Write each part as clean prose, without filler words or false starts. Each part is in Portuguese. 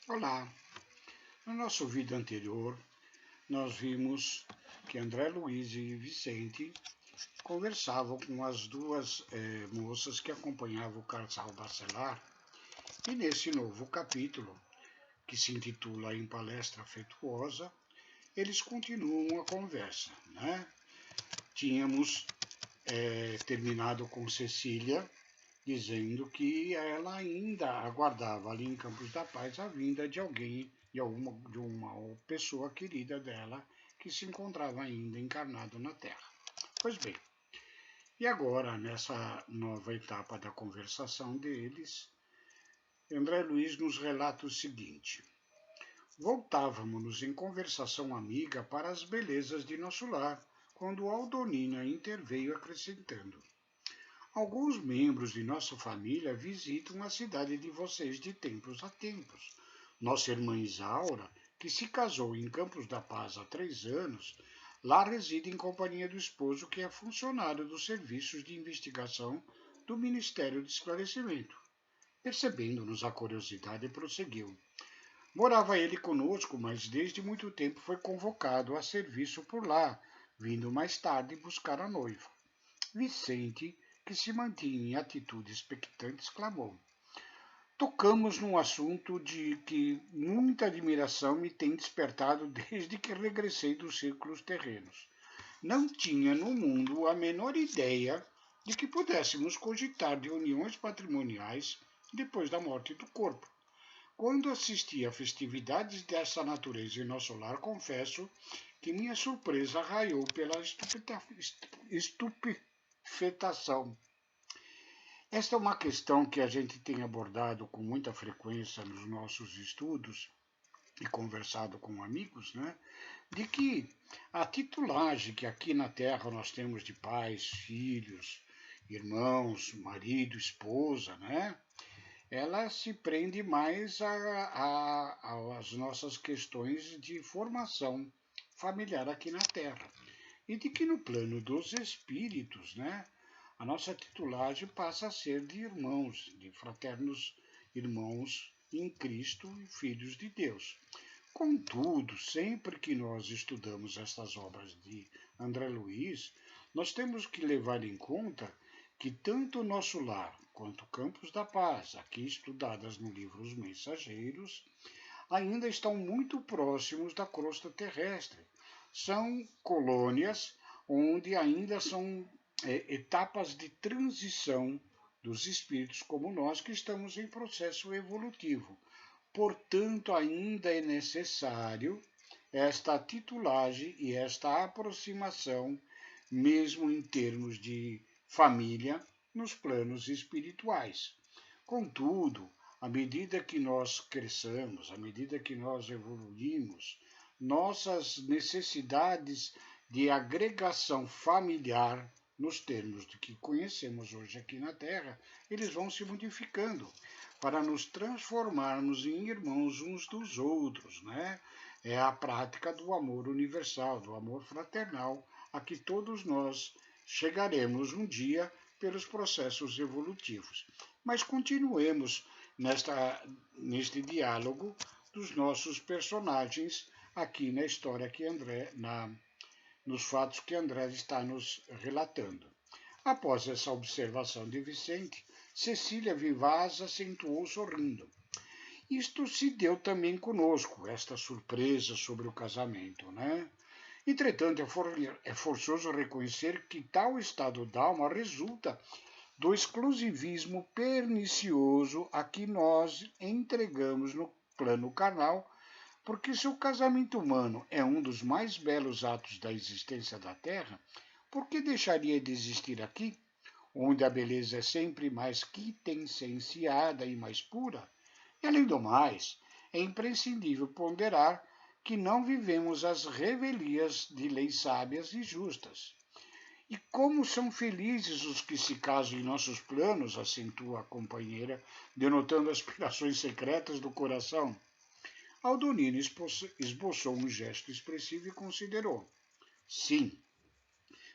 Olá! No nosso vídeo anterior, nós vimos que André Luiz e Vicente conversavam com as duas moças que acompanhavam o casal Bacelar, e nesse novo capítulo, que se intitula Em Palestra Afetuosa, eles continuam a conversa, né? Tínhamos terminado com Cecília dizendo que ela ainda aguardava ali em Campos da Paz a vinda de alguém, de uma pessoa querida dela que se encontrava ainda encarnado na Terra. Pois bem, e agora, nessa nova etapa da conversação deles, André Luiz nos relata o seguinte: voltávamos em conversação amiga para as belezas de nosso lar, quando Aldonina interveio acrescentando: alguns membros de nossa família visitam a cidade de vocês de tempos a tempos. Nossa irmã Isaura, que se casou em Campos da Paz há 3 anos, lá reside em companhia do esposo, que é funcionário dos serviços de investigação do Ministério de Esclarecimento. Percebendo-nos a curiosidade, prosseguiu: morava ele conosco, mas desde muito tempo foi convocado a serviço por lá, vindo mais tarde buscar a noiva. Vicente, que se mantinha em atitude expectante, exclamou: tocamos num assunto de que muita admiração me tem despertado desde que regressei dos círculos terrenos. Não tinha no mundo a menor ideia de que pudéssemos cogitar de uniões patrimoniais depois da morte do corpo. Quando assisti a festividades dessa natureza em nosso lar, confesso que minha surpresa raiou pela estupefetação. Esta é uma questão que a gente tem abordado com muita frequência nos nossos estudos e conversado com amigos, né? De que a titulagem que aqui na Terra nós temos de pais, filhos, irmãos, marido, esposa, né? Ela se prende mais às nossas questões de formação familiar aqui na Terra. E de que no plano dos espíritos, né, a nossa titulagem passa a ser de irmãos, de fraternos irmãos em Cristo e filhos de Deus. Contudo, sempre que nós estudamos estas obras de André Luiz, nós temos que levar em conta que tanto o nosso lar quanto Campos da Paz, aqui estudadas no livro Os Mensageiros, ainda estão muito próximos da crosta terrestre. São colônias onde ainda são etapas de transição dos espíritos como nós, que estamos em processo evolutivo. Portanto, ainda é necessário esta titulagem e esta aproximação, mesmo em termos de família, nos planos espirituais. Contudo, à medida que nós cresçamos, à medida que nós evoluímos, nossas necessidades de agregação familiar, nos termos de que conhecemos hoje aqui na Terra, eles vão se modificando para nos transformarmos em irmãos uns dos outros, né? É a prática do amor universal, do amor fraternal, a que todos nós chegaremos um dia pelos processos evolutivos. Mas continuemos neste diálogo dos nossos personagens aqui na história que nos fatos que André está nos relatando. Após essa observação de Vicente, Cecília Vivaz acentuou sorrindo. Isto se deu também conosco, esta surpresa sobre o casamento, né? Entretanto, é forçoso reconhecer que tal estado d'alma resulta do exclusivismo pernicioso a que nós entregamos no plano carnal, porque se o casamento humano é um dos mais belos atos da existência da Terra, por que deixaria de existir aqui, onde a beleza é sempre mais quintessenciada e mais pura? E além do mais, é imprescindível ponderar que não vivemos as revelias de leis sábias e justas. E como são felizes os que se casam em nossos planos, acentua a companheira, denotando aspirações secretas do coração. Aldonino esboçou um gesto expressivo e considerou: sim,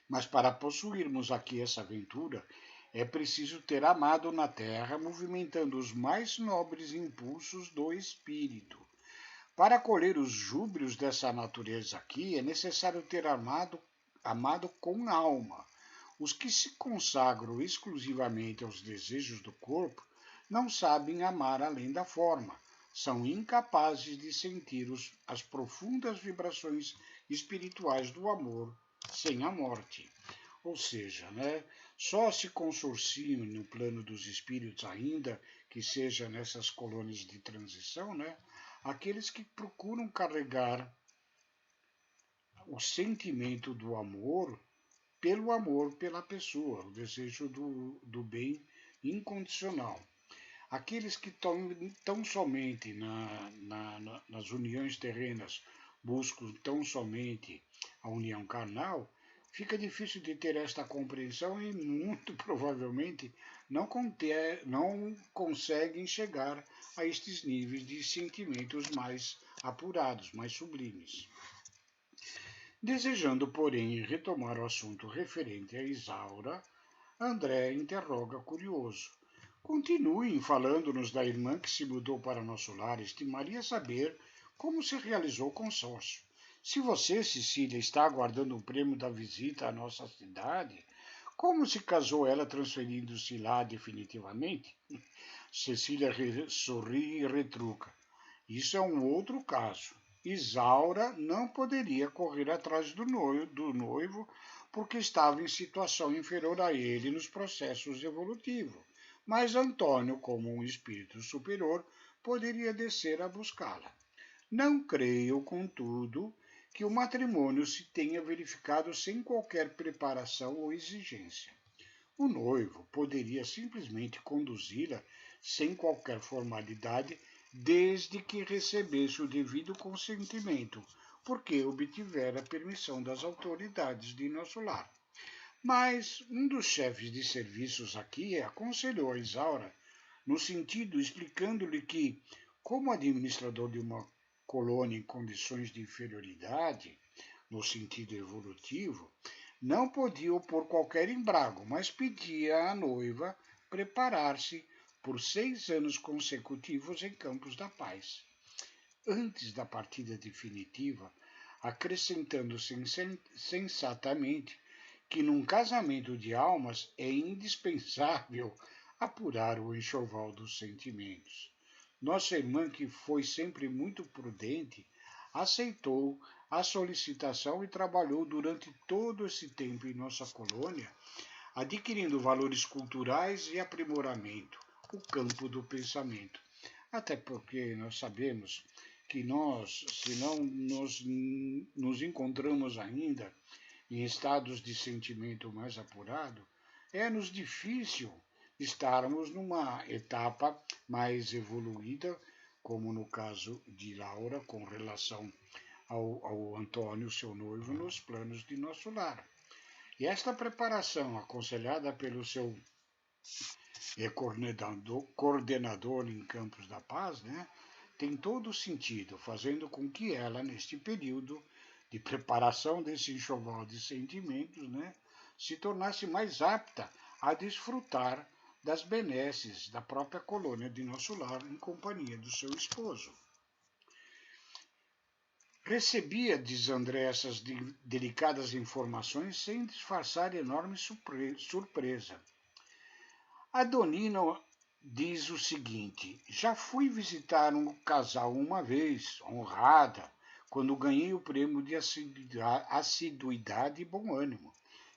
mas para possuirmos aqui essa aventura, É preciso ter amado na terra, movimentando os mais nobres impulsos do espírito. Para colher os júbilos dessa natureza aqui, é necessário ter amado com alma. Os que se consagram exclusivamente aos desejos do corpo não sabem amar além da forma. São incapazes de sentir as profundas vibrações espirituais do amor sem a morte. Ou seja, né, só se consorciam no plano dos espíritos, ainda que seja nessas colônias de transição, né, aqueles que procuram carregar o sentimento do amor pela pessoa, o desejo do bem incondicional. Aqueles que tão somente nas uniões terrenas buscam tão somente a união carnal, fica difícil de ter esta compreensão e muito provavelmente não conseguem chegar a estes níveis de sentimentos mais apurados, mais sublimes. Desejando, porém, retomar o assunto referente a Isaura, André interroga curioso. Continuem falando-nos da irmã que se mudou para nosso lar. Estimaria saber como se realizou o consórcio. Se você, Cecília, está aguardando o prêmio da visita à nossa cidade, como se casou ela transferindo-se lá definitivamente? Cecília sorri e retruca. Isso é um outro caso. Isaura não poderia correr atrás do noivo porque estava em situação inferior a ele nos processos evolutivos. Mas Antônio, como um espírito superior, poderia descer a buscá-la. Não creio, contudo, que o matrimônio se tenha verificado sem qualquer preparação ou exigência. O noivo poderia simplesmente conduzi-la sem qualquer formalidade, desde que recebesse o devido consentimento, porque obtivera permissão das autoridades de nosso lar. Mas um dos chefes de serviços aqui aconselhou a Isaura, no sentido explicando-lhe que, como administrador de uma colônia em condições de inferioridade, no sentido evolutivo, não podia opor qualquer embargo, mas pedia à noiva preparar-se por 6 anos consecutivos em Campos da Paz. Antes da partida definitiva, acrescentando sensatamente que num casamento de almas é indispensável apurar o enxoval dos sentimentos. Nossa irmã, que foi sempre muito prudente, aceitou a solicitação e trabalhou durante todo esse tempo em nossa colônia, adquirindo valores culturais e aprimoramento, o campo do pensamento. Até porque nós sabemos que nós, se não nos encontramos ainda em estados de sentimento mais apurado, é-nos difícil estarmos numa etapa mais evoluída, como no caso de Laura, com relação ao Antônio, seu noivo, nos planos de nosso lar. E esta preparação, aconselhada pelo seu coordenador em Campos da Paz, né, tem todo o sentido, fazendo com que ela, neste período de preparação desse enxoval de sentimentos, né, se tornasse mais apta a desfrutar das benesses da própria colônia de nosso lar em companhia do seu esposo. Recebia, diz André, essas delicadas informações sem disfarçar enorme surpresa. A Donina diz o seguinte: já fui visitar um casal uma vez, honrada, quando ganhei o prêmio de assiduidade e bom ânimo.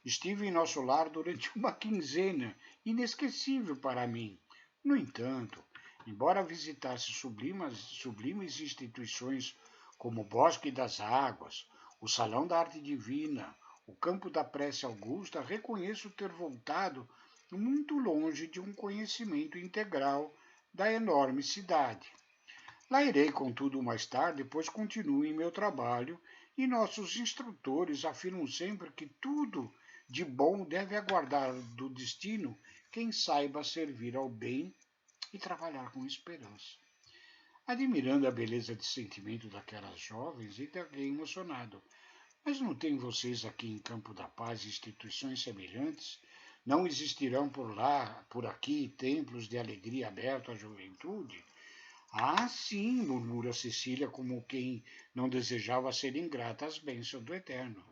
Estive em nosso lar durante uma quinzena, inesquecível para mim. No entanto, embora visitasse sublimes instituições como o Bosque das Águas, o Salão da Arte Divina, o Campo da Prece Augusta, reconheço ter voltado muito longe de um conhecimento integral da enorme cidade. Lá irei, contudo, mais tarde, pois continuo em meu trabalho e nossos instrutores afirmam sempre que tudo de bom deve aguardar do destino quem saiba servir ao bem e trabalhar com esperança. Admirando a beleza de sentimento daquelas jovens, indaguei emocionado. Mas não tem vocês aqui em Campo da Paz instituições semelhantes? Não existirão por lá, por aqui, templos de alegria abertos à juventude? Ah, sim, murmura Cecília, como quem não desejava ser ingrata às bênçãos do Eterno.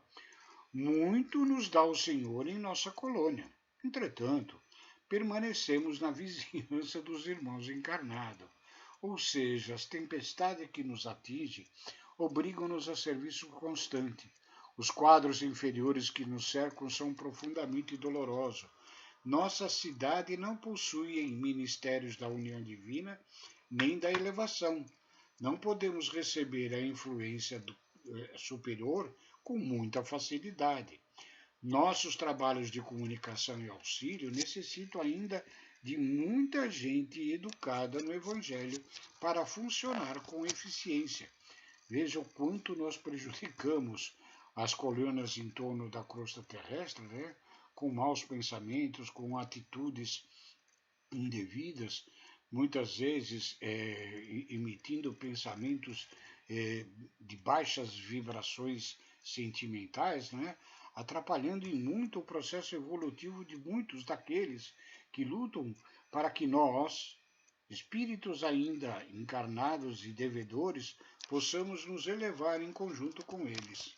Muito nos dá o Senhor em nossa colônia. Entretanto, permanecemos na vizinhança dos irmãos encarnados. Ou seja, as tempestades que nos atingem obrigam-nos a serviço constante. Os quadros inferiores que nos cercam são profundamente dolorosos. Nossa cidade não possui ministérios da união divina nem da elevação. Não podemos receber a influência superior com muita facilidade. Nossos trabalhos de comunicação e auxílio necessitam ainda de muita gente educada no Evangelho para funcionar com eficiência. Veja o quanto nós prejudicamos as colunas em torno da crosta terrestre, né? Com maus pensamentos, com atitudes indevidas, muitas vezes emitindo pensamentos de baixas vibrações sentimentais, né? Atrapalhando em muito o processo evolutivo de muitos daqueles que lutam para que nós, espíritos ainda encarnados e devedores, possamos nos elevar em conjunto com eles.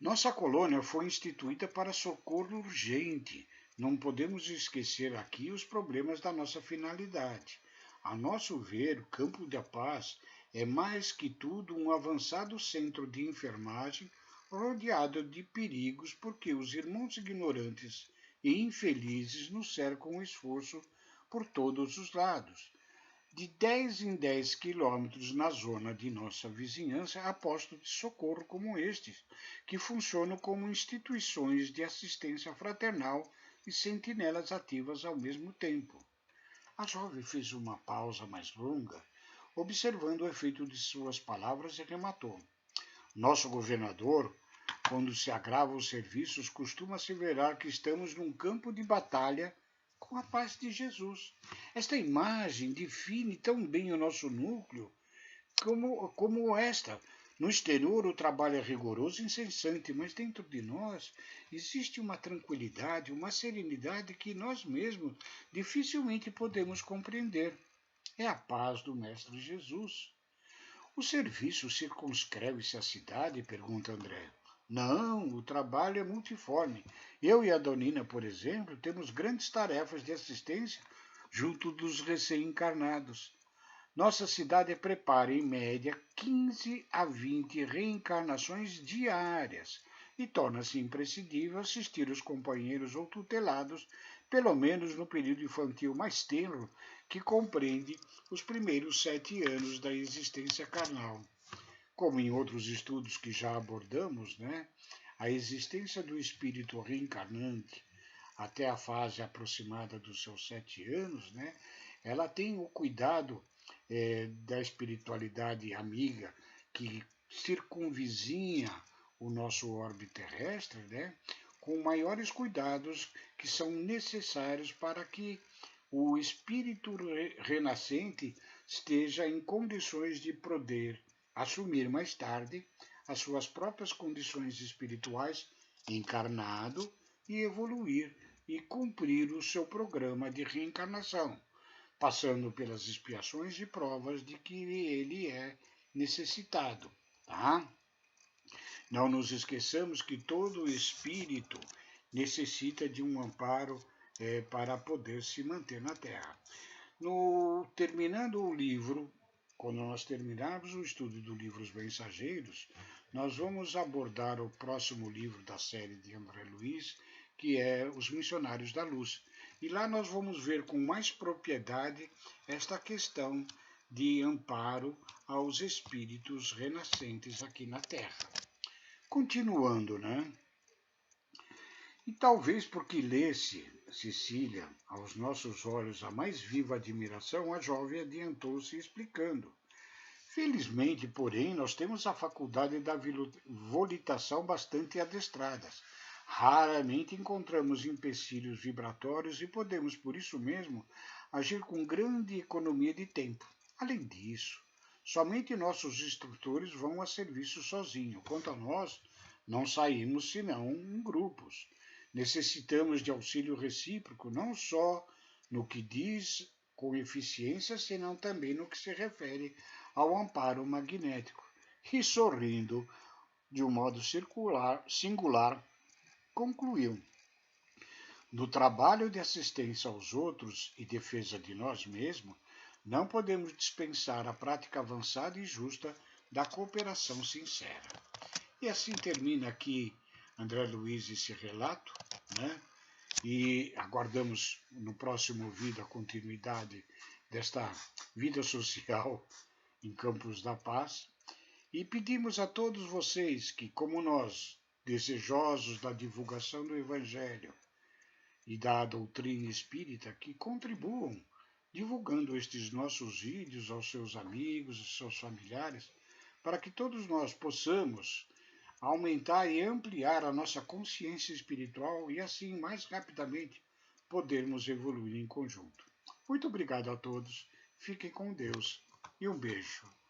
Nossa colônia foi instituída para socorro urgente. Não podemos esquecer aqui os problemas da nossa finalidade. A nosso ver, o Campo da Paz é mais que tudo um avançado centro de enfermagem rodeado de perigos porque os irmãos ignorantes e infelizes nos cercam o esforço por todos os lados. De 10 em 10 quilômetros na zona de nossa vizinhança há postos de socorro como estes, que funcionam como instituições de assistência fraternal e sentinelas ativas ao mesmo tempo. A jovem fez uma pausa mais longa, observando o efeito de suas palavras e rematou. Nosso governador, quando se agrava os serviços, costuma asseverar que estamos num campo de batalha com a paz de Jesus. Esta imagem define tão bem o nosso núcleo como esta. No exterior, o trabalho é rigoroso e incessante, mas dentro de nós existe uma tranquilidade, uma serenidade que nós mesmos dificilmente podemos compreender. É a paz do Mestre Jesus. O serviço circunscreve-se à cidade? Pergunta André. Não, o trabalho é multiforme. Eu e a Donina, por exemplo, temos grandes tarefas de assistência junto dos recém-encarnados. Nossa cidade prepara, em média, 15 a 20 reencarnações diárias e torna-se imprescindível assistir os companheiros ou tutelados, pelo menos no período infantil mais tenro, que compreende os primeiros 7 anos da existência carnal. Como em outros estudos que já abordamos, né, a existência do espírito reencarnante até a fase aproximada dos seus 7 anos, né, ela tem o cuidado da espiritualidade amiga que circunvizinha o nosso orbe terrestre, né, com maiores cuidados que são necessários para que o espírito renascente esteja em condições de poder assumir mais tarde as suas próprias condições espirituais encarnado e evoluir e cumprir o seu programa de reencarnação, passando pelas expiações e provas de que ele é necessitado. Tá? Não nos esqueçamos que todo espírito necessita de um amparo para poder se manter na Terra. Terminando o livro, quando nós terminarmos o estudo do livro Os Mensageiros, nós vamos abordar o próximo livro da série de André Luiz, que é Os Missionários da Luz. E lá nós vamos ver com mais propriedade esta questão de amparo aos espíritos renascentes aqui na Terra. Continuando, né? E talvez porque lesse Cecília, aos nossos olhos, a mais viva admiração, a jovem adiantou-se explicando. Felizmente, porém, nós temos a faculdade da volitação bastante adestrada. Raramente encontramos empecilhos vibratórios e podemos, por isso mesmo, agir com grande economia de tempo. Além disso, somente nossos instrutores vão a serviço sozinhos. Quanto a nós, Não saímos senão em grupos. Necessitamos de auxílio recíproco, não só no que diz com eficiência, senão também no que se refere ao amparo magnético. E sorrindo de um modo singular, concluiu: no trabalho de assistência aos outros e defesa de nós mesmos, não podemos dispensar a prática avançada e justa da cooperação sincera. E assim termina aqui, André Luiz, esse relato, né? E aguardamos no próximo vídeo a continuidade desta vida social em Campos da Paz. E pedimos a todos vocês que, como nós, desejosos da divulgação do Evangelho e da doutrina espírita, que contribuam divulgando estes nossos vídeos aos seus amigos e seus familiares, para que todos nós possamos aumentar e ampliar a nossa consciência espiritual e assim mais rapidamente podermos evoluir em conjunto. Muito obrigado a todos, fiquem com Deus e um beijo.